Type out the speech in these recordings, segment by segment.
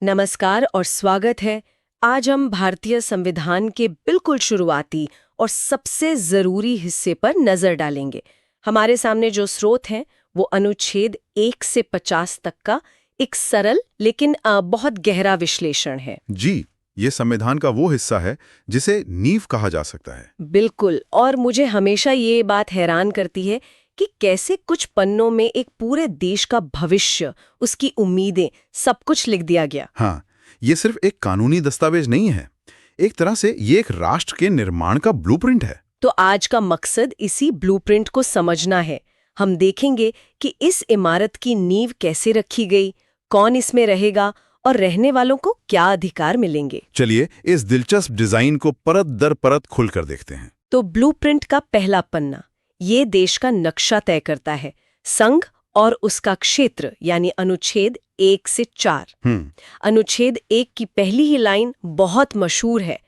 नमस्कार और स्वागत है। आज हम भारतीय संविधान के बिल्कुल शुरुआती और सबसे जरूरी हिस्से पर नजर डालेंगे। हमारे सामने जो स्रोत हैं वो अनुच्छेद 1 से 50 तक का एक सरल लेकिन बहुत गहरा विश्लेषण है। जी, ये संविधान का वो हिस्सा है जिसे नींव कहा जा सकता है। बिल्कुल। और मुझे हमेशा ये बात हैरान करती है कि कैसे कुछ पन्नों में एक पूरे देश का भविष्य, उसकी उम्मीदें, सब कुछ लिख दिया गया। हाँ, ये सिर्फ एक कानूनी दस्तावेज नहीं है। एक तरह से ये एक राष्ट्र के निर्माण का ब्लूप्रिंट है। तो आज का मकसद इसी ब्लूप्रिंट को समझना है। हम देखेंगे कि इस इमारत की नींव कैसे रखी गई, कौन इसमें रहेगा और रहने वालों को क्या अधिकार मिलेंगे। चलिए इस दिलचस्प डिजाइन को परत दर परत खुलकर देखते हैं। तो ब्लूप्रिंट का पहला पन्ना ये देश का नक्शा तय करता है, संघ और उसका क्षेत्र, यानी अनुच्छेद 1 से 4। अनुच्छेद 1 की पहली ही लाइन बहुत मशहूर है,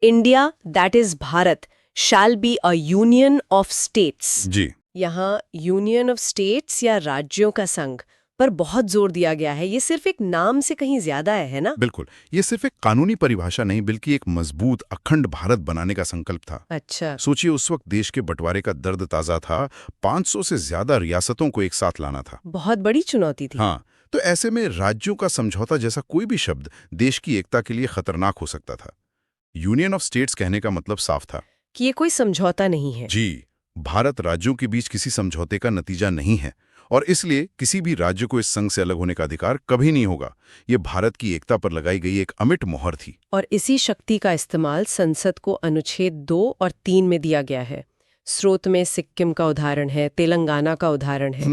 India that is Bharat shall be a union of states. जी, यहाँ यूनियन ऑफ स्टेट्स या राज्यों का संघ पर बहुत जोर दिया गया है। ये सिर्फ एक नाम से कहीं ज्यादा है ना? बिल्कुल। ये सिर्फ एक कानूनी परिभाषा नहीं बल्कि एक मजबूत अखंड भारत बनाने का संकल्प था। अच्छा। सोचिए उस वक्त देश के बंटवारे का दर्द ताजा था। 500 से ज्यादा रियासतों को एक साथ लाना था। बहुत बड़ी चुनौती थी। हाँ, तो ऐसे में राज्यों का समझौता जैसा कोई भी शब्द देश की एकता के लिए खतरनाक हो सकता था। यूनियन ऑफ स्टेट्स कहने का मतलब साफ था कि ये कोई समझौता नहीं है। जी, भारत राज्यों के बीच किसी समझौते का नतीजा नहीं है और इसलिए किसी भी राज्य को इस संघ से अलग होने का अधिकार कभी नहीं होगा। ये भारत की एकता पर लगाई गई एक अमिट मोहर थी। और इसी शक्ति का इस्तेमाल संसद को अनुच्छेद 2 और 3 में दिया गया है। स्रोत में सिक्किम का उदाहरण है, तेलंगाना का उदाहरण है।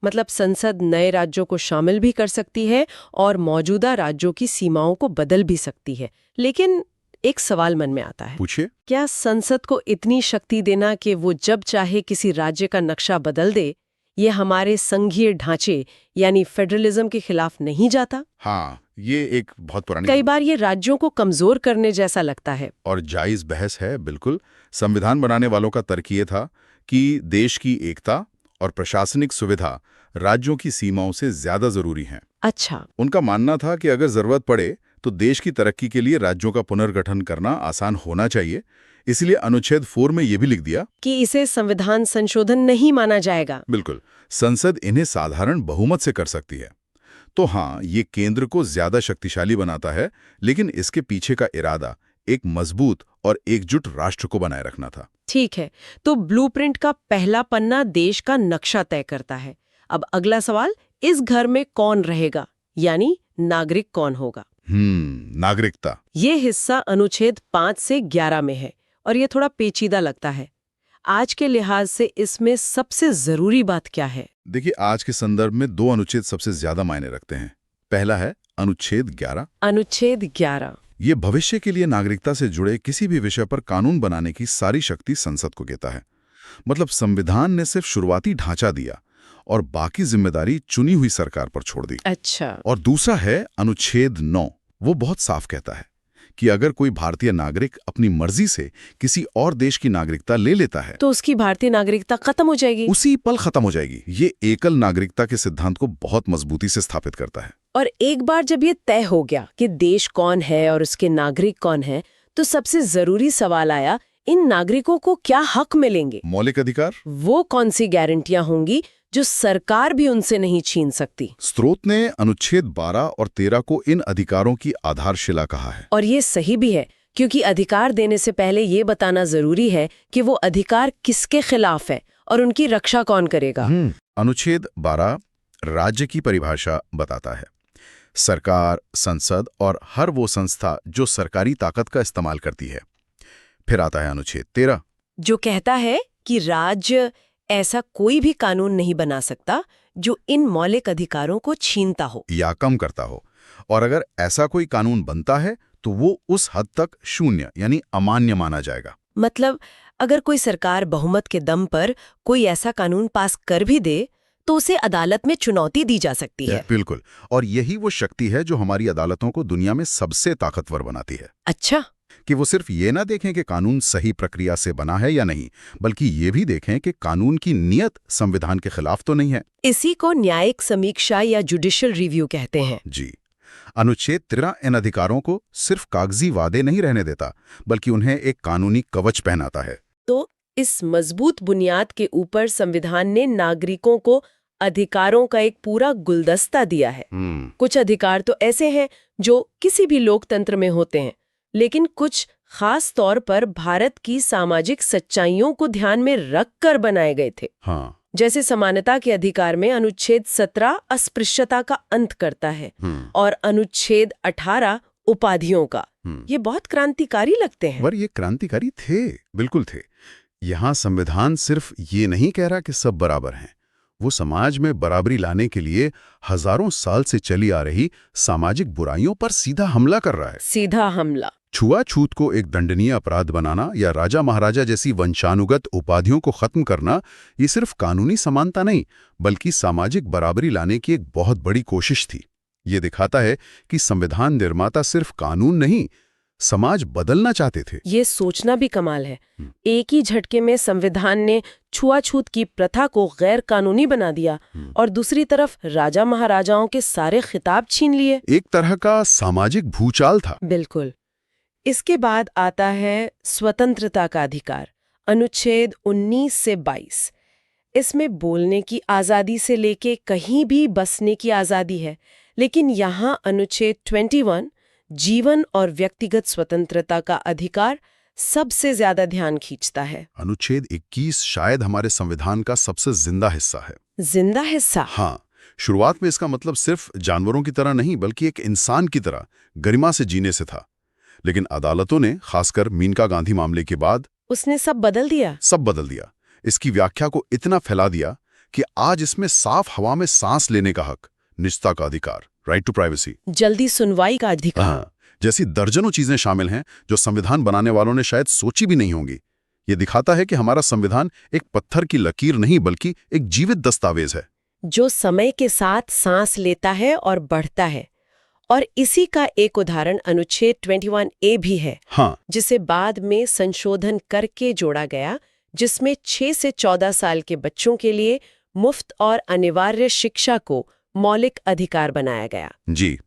मतलब संसद नए राज्यों को शामिल भी कर सकती है और मौजूदा राज्यों की सीमाओं को बदल भी सकती है। लेकिन एक सवाल मन में आता है, पूछिए। क्या संसद को इतनी शक्ति देना कि वो जब चाहे किसी राज्य का नक्शा बदल दे, ये हमारे संघीय ढांचे यानी फेडरलिज्म के खिलाफ नहीं जाता? हाँ, ये एक बहुत पुरानी कई बार ये राज्यों को कमजोर करने जैसा लगता है। और जायज बहस है। बिल्कुल, संविधान बनाने वालों का तर्क ये था कि देश की एकता और प्रशासनिक सुविधा राज्यों की सीमाओं से ज्यादा जरूरी हैं। अच्छा। उनका मानना था कि अगर जरूरत पड़े तो देश की तरक्की के लिए राज्यों का पुनर्गठन करना आसान होना चाहिए। इसलिए अनुच्छेद 4 में यह भी लिख दिया कि इसे संविधान संशोधन नहीं माना जाएगा। बिल्कुल, संसद इन्हें साधारण बहुमत से कर सकती है। तो हाँ, ये केंद्र को ज्यादा शक्तिशाली बनाता है, लेकिन इसके पीछे का इरादा एक मजबूत और एकजुट राष्ट्र को बनाए रखना था। ठीक है, तो ब्लूप्रिंट का पहला पन्ना देश का नक्शा तय करता है। अब अगला सवाल, इस घर में कौन रहेगा, यानी नागरिक कौन होगा? नागरिकता। ये हिस्सा अनुच्छेद 5 से 11 में है और ये थोड़ा पेचीदा लगता है। आज के लिहाज से इसमें सबसे जरूरी बात क्या है? देखिए, आज के संदर्भ में 2 अनुच्छेद सबसे ज्यादा मायने रखते हैं। पहला है अनुच्छेद 11। अनुच्छेद 11 ये भविष्य के लिए नागरिकता से जुड़े किसी भी विषय पर कानून बनाने की सारी शक्ति संसद को देता है। मतलब संविधान ने सिर्फ शुरुआती ढांचा दिया और बाकी जिम्मेदारी चुनी हुई सरकार पर छोड़ दी। अच्छा। और दूसरा है अनुच्छेद 9। वो बहुत साफ कहता है कि अगर कोई भारतीय नागरिक अपनी मर्जी से किसी और देश की नागरिकता ले लेता है तो उसकी भारतीय नागरिकता खत्म हो जाएगी। उसी पल खत्म हो जाएगी। ये एकल नागरिकता के सिद्धांत को बहुत मजबूती से स्थापित करता है। और एक बार जब ये तय हो गया कि देश कौन है और उसके नागरिक कौन है, तो सबसे जरूरी सवाल आया, इन नागरिकों को क्या हक मिलेंगे? मौलिक अधिकार। वो कौन सी गारंटियां होंगी जो सरकार भी उनसे नहीं छीन सकती? स्रोत ने अनुच्छेद 12 और 13 को इन अधिकारों की आधारशिला कहा है। और ये सही भी है, क्योंकि अधिकार देने से पहले ये बताना जरूरी है कि वो अधिकार किसके खिलाफ है और उनकी रक्षा कौन करेगा। अनुच्छेद 12 राज्य की परिभाषा बताता है। सरकार, संसद और हर वो संस्था जो सरकारी ताकत का इस्तेमाल करती है। फिर आता है अनुच्छेद 13, जो कहता है कि राज्य ऐसा कोई भी कानून नहीं बना सकता जो इन मौलिक अधिकारों को छीनता हो या कम करता हो। और अगर ऐसा कोई कानून बनता है तो वो उस हद तक शून्य यानी अमान्य माना जाएगा। मतलब अगर कोई सरकार बहुमत के दम पर कोई ऐसा कानून पास कर भी दे तो उसे अदालत में चुनौती दी जा सकती है। बिल्कुल, और यही वो शक्ति है जो हमारी अदालतों को दुनिया में सबसे ताकतवर बनाती है। अच्छा। कि वो सिर्फ ये ना देखें कि कानून सही प्रक्रिया से बना है या नहीं, बल्कि ये भी देखें कि कानून की नियत संविधान के खिलाफ तो नहीं है। इसी को न्यायिक समीक्षा या जुडिशियल रिव्यू कहते हैं। जी, अनुच्छेद 13 इन अधिकारों को सिर्फ कागजी वादे नहीं रहने देता, बल्कि उन्हें एक कानूनी कवच पहनाता है। तो इस मजबूत बुनियाद के ऊपर संविधान ने नागरिकों को अधिकारों का एक पूरा गुलदस्ता दिया है। कुछ अधिकार तो ऐसे हैं जो किसी भी लोकतंत्र में होते हैं, लेकिन कुछ खास तौर पर भारत की सामाजिक सच्चाइयों को ध्यान में रखकर बनाए गए थे। हाँ। जैसे समानता के अधिकार में अनुच्छेद 17 अस्पृश्यता का अंत करता है और अनुच्छेद 18 उपाधियों का। ये बहुत क्रांतिकारी लगते हैं। पर ये क्रांतिकारी थे, बिल्कुल थे। यहाँ संविधान सिर्फ ये नहीं कह रहा कि सब बराबर हैं, वो समाज में बराबरी लाने के लिए हजारों साल से चली आ रही सामाजिक बुराइयों पर सीधा हमला कर रहा है। सीधा हमला। छुआछूत को एक दंडनीय अपराध बनाना या राजा महाराजा जैसी वंशानुगत उपाधियों को खत्म करना, ये सिर्फ कानूनी समानता नहीं, बल्कि सामाजिक बराबरी लाने की एक बहुत बड़ी कोशिश थी। ये दिखाता है कि संविधान निर्माता सिर्फ कानून नहीं, समाज बदलना चाहते थे। ये सोचना भी कमाल है। एक ही झटके में संविधान ने छुआछूत की प्रथा को गैर कानूनी बना दिया और दूसरी तरफ राजा महाराजाओं के सारे खिताब छीन लिए। एक तरह का सामाजिक भूचाल था। बिल्कुल। इसके बाद आता है स्वतंत्रता का अधिकार, अनुच्छेद 19 से 22। इसमें बोलने की आज़ादी से लेके कहीं भी बसने की आज़ादी है, लेकिन यहाँ अनुच्छेद 21 जीवन और व्यक्तिगत स्वतंत्रता का अधिकार सबसे ज्यादा ध्यान खींचता है। अनुच्छेद 21 शायद हमारे संविधान का सबसे जिंदा हिस्सा है। जिंदा हिस्सा? हाँ। शुरुआत में इसका मतलब सिर्फ जानवरों की तरह नहीं, बल्कि एक इंसान की तरह गरिमा से जीने से था। लेकिन अदालतों ने, खासकर मीनका गांधी मामले के बाद, उसने सब बदल दिया। इसकी व्याख्या को इतना फैला दिया कि आज इसमें साफ हवा में सांस लेने का हक, निजता का अधिकार, राइट टू प्राइवेसी, जल्दी सुनवाई का अधिकार, जैसी दर्जनों चीजें शामिल हैं जो संविधान बनाने वालों ने शायद सोची भी नहीं होंगी। ये दिखाता है कि हमारा संविधान एक पत्थर की लकीर नहीं, बल्कि एक जीवित दस्तावेज है जो समय के साथ सांस लेता है और बढ़ता है। और इसी का एक उदाहरण अनुच्छेद 21A भी है। हाँ। जिसे बाद में संशोधन करके जोड़ा गया, जिसमें 6 से 14 साल के बच्चों के लिए मुफ्त और अनिवार्य शिक्षा को मौलिक अधिकार बनाया गया। जी।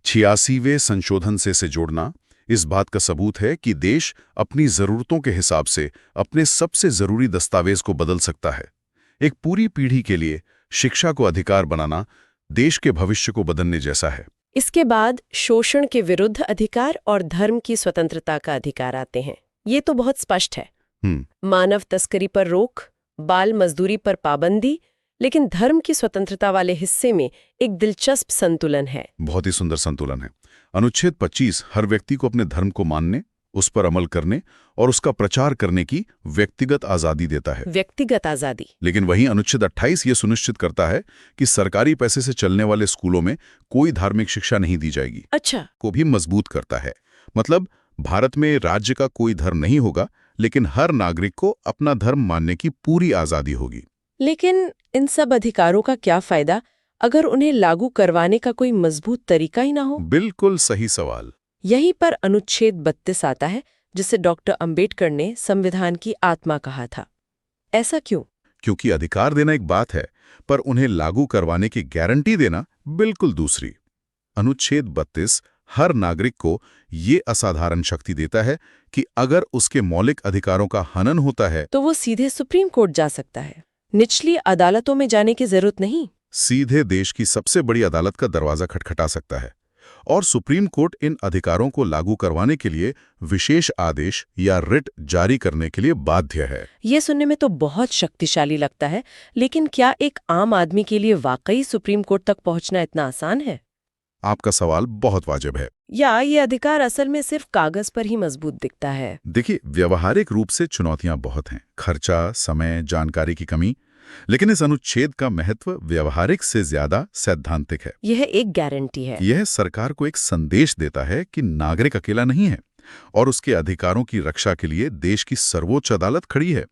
86वें संशोधन से जोड़ना इस बात का सबूत है कि देश अपनी जरूरतों के हिसाब से अपने सबसे जरूरी दस्तावेज को बदल सकता है। एक पूरी पीढ़ी के लिए शिक्षा को अधिकार बनाना देश के भविष्य को बदलने जैसा है। इसके बाद शोषण के विरुद्ध अधिकार और धर्म की स्वतंत्रता का अधिकार आते हैं। ये तो बहुत स्पष्ट है। मानव तस्करी पर रोक, बाल मजदूरी पर पाबंदी, लेकिन धर्म की स्वतंत्रता वाले हिस्से में एक दिलचस्प संतुलन है। बहुत ही सुंदर संतुलन है। अनुच्छेद 25 हर व्यक्ति को अपने धर्म को मानने, उस पर अमल करने और उसका प्रचार करने की व्यक्तिगत आजादी देता है। व्यक्तिगत आजादी। लेकिन वहीं अनुच्छेद 28 ये सुनिश्चित करता है कि सरकारी पैसे से चलने वाले स्कूलों में कोई धार्मिक शिक्षा नहीं दी जाएगी। अच्छा। को भी मजबूत करता है। मतलब भारत में राज्य का कोई धर्म नहीं होगा, लेकिन हर नागरिक को अपना धर्म मानने की पूरी आजादी होगी। लेकिन इन सब अधिकारों का क्या फायदा अगर उन्हें लागू करवाने का कोई मजबूत तरीका ही ना हो? बिल्कुल सही सवाल। यहीं पर अनुच्छेद 32 आता है, जिसे डॉक्टर अंबेडकर ने संविधान की आत्मा कहा था। ऐसा क्यों? क्योंकि अधिकार देना एक बात है, पर उन्हें लागू करवाने की गारंटी देना बिल्कुल दूसरी। अनुच्छेद 32 हर नागरिक को ये असाधारण शक्ति देता है कि अगर उसके मौलिक अधिकारों का हनन होता है तो वो सीधे सुप्रीम कोर्ट जा सकता है। निचली अदालतों में जाने की जरूरत नहीं। सीधे देश की सबसे बड़ी अदालत का दरवाजा खटखटा सकता है। और सुप्रीम कोर्ट इन अधिकारों को लागू करवाने के लिए विशेष आदेश या रिट जारी करने के लिए बाध्य है। ये सुनने में तो बहुत शक्तिशाली लगता है, लेकिन क्या एक आम आदमी के लिए वाकई सुप्रीम कोर्ट तक पहुंचना इतना आसान है? आपका सवाल बहुत वाजिब है। या ये अधिकार असल में सिर्फ कागज पर ही मजबूत दिखता है? देखिए, व्यवहारिक रूप से चुनौतियां बहुत हैं। खर्चा, समय, जानकारी की कमी। लेकिन इस अनुच्छेद का महत्व व्यवहारिक से ज्यादा सैद्धांतिक है। यह एक गारंटी है। यह सरकार को एक संदेश देता है कि नागरिक अकेला नहीं है और उसके अधिकारों की रक्षा के लिए देश की सर्वोच्च अदालत खड़ी है।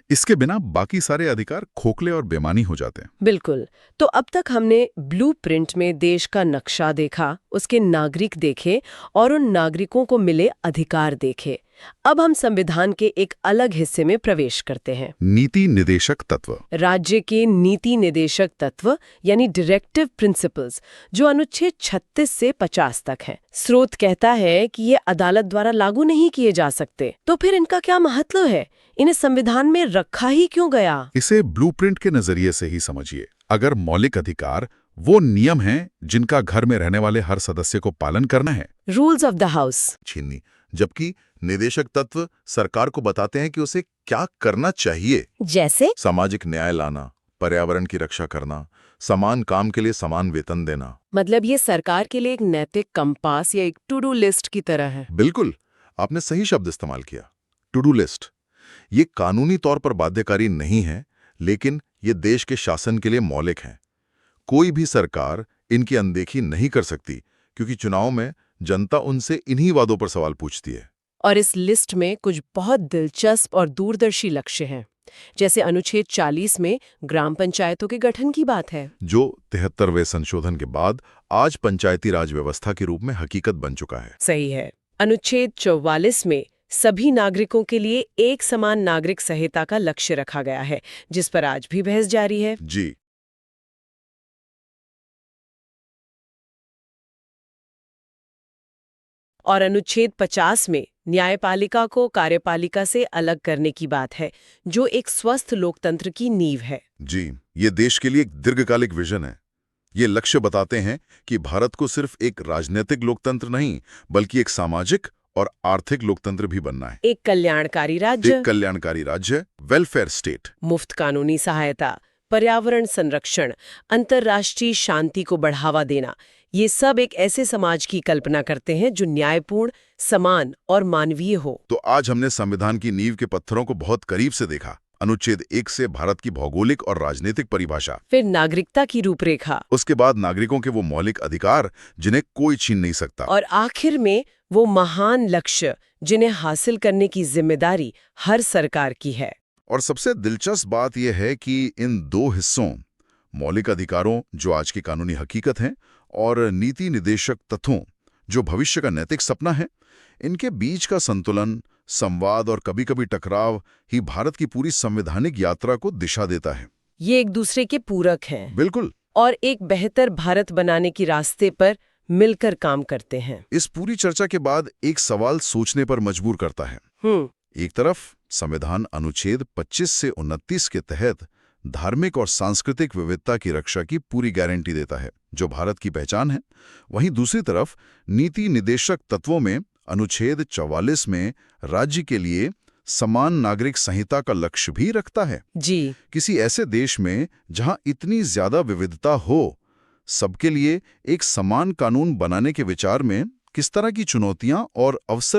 इसके बिना बाकी सारे अधिकार खोखले और बेमानी हो जाते हैं। बिल्कुल। तो अब तक हमने ब्लूप्रिंट में देश का नक्शा देखा, उसके नागरिक देखे और उन नागरिकों को मिले अधिकार देखे। अब हम संविधान के एक अलग हिस्से में प्रवेश करते हैं। नीति निदेशक तत्व। राज्य के नीति निदेशक तत्व यानी डायरेक्टिव प्रिंसिपल्स, जो अनुच्छेद 36 से 50 तक हैं। स्रोत कहता है कि ये अदालत द्वारा लागू नहीं किए जा सकते। तो फिर इनका क्या महत्व है? इन्हें संविधान में रखा ही क्यों गया? इसे ब्लूप्रिंट के नजरिए से ही समझिए। अगर मौलिक अधिकार वो नियम हैं जिनका घर में रहने वाले हर सदस्य को पालन करना है, रूल्स ऑफ द हाउस, छीननी, जबकि निदेशक तत्व सरकार को बताते हैं कि उसे क्या करना चाहिए, जैसे सामाजिक न्याय लाना, पर्यावरण की रक्षा करना, समान काम के लिए समान वेतन देना। मतलब ये सरकार के लिए एक नैतिक कंपास या एक टू डू लिस्ट की तरह है। बिल्कुल, आपने सही शब्द इस्तेमाल किया, टू डू लिस्ट। ये कानूनी तौर पर बाध्यकारी नहीं है, लेकिन ये देश के शासन के लिए मौलिक हैं। कोई भी सरकार इनकी अनदेखी नहीं कर सकती, क्योंकि चुनाव में जनता उनसे इन्हीं वादों पर सवाल पूछती है। और इस लिस्ट में कुछ बहुत दिलचस्प और दूरदर्शी लक्ष्य हैं, जैसे अनुच्छेद 40 में ग्राम पंचायतों के गठन की बात है, जो 73वें संशोधन के बाद आज पंचायती राज व्यवस्था के रूप में हकीकत बन चुका है। सही है। अनुच्छेद 44 में सभी नागरिकों के लिए एक समान नागरिक संहिता का लक्ष्य रखा गया है, जिस पर आज भी बहस जारी है। जी। और अनुच्छेद 50 में न्यायपालिका को कार्यपालिका से अलग करने की बात है, जो एक स्वस्थ लोकतंत्र की नींव है। जी, ये देश के लिए एक दीर्घकालिक विजन है। ये लक्ष्य बताते हैं कि भारत को सिर्फ एक राजनीतिक लोकतंत्र नहीं, बल्कि एक सामाजिक और आर्थिक लोकतंत्र भी बनना है। एक कल्याणकारी राज्य, एक कल्याणकारी राज्य, वेलफेयर स्टेट। मुफ्त कानूनी सहायता, पर्यावरण संरक्षण, अंतर्राष्ट्रीय शांति को बढ़ावा देना, ये सब एक ऐसे समाज की कल्पना करते हैं जो न्यायपूर्ण, समान और मानवीय हो। तो आज हमने संविधान की नींव के पत्थरों को बहुत करीब से देखा। अनुच्छेद 1 से भारत की भौगोलिक और राजनीतिक परिभाषा, फिर नागरिकता की रूपरेखा, उसके बाद नागरिकों के वो मौलिक अधिकार जिन्हें कोई छीन नहीं सकता, और आखिर में वो महान लक्ष्य जिन्हें हासिल करने की जिम्मेदारी हर सरकार की है। और सबसे दिलचस्प बात यह है कि इन दो हिस्सों, मौलिक अधिकारों जो आज की कानूनी हकीकत हैं और नीति निदेशक तत्वों जो भविष्य का नैतिक सपना है, इनके बीच का संतुलन, संवाद और कभी-कभी टकराव ही भारत की पूरी संवैधानिक यात्रा को दिशा देता है। ये एक दूसरे के पूरक हैं। बिल्कुल। और एक बेहतर भारत बनाने की रास्ते पर मिलकर काम करते हैं। इस पूरी चर्चा के बाद एक सवाल सोचने पर मजबूर करता है। एक तरफ संविधान अनुच्छेद 25 से 29 के तहत धार्मिक और सांस्कृतिक विविधता की रक्षा की पूरी गारंटी देता है, जो भारत की पहचान है। वहीं दूसरी तरफ नीति निदेशक तत्वों में अनुच्छेद 44 में राज्य के लिए समान नागरिक संहिता का लक्ष्य भी रखता है। जी। किसी ऐसे देश में जहां इतनी ज्यादा विविधता हो, सबके लिए एक समान कानून बनाने के विचार में किस तरह की चुनौतियां और अवसर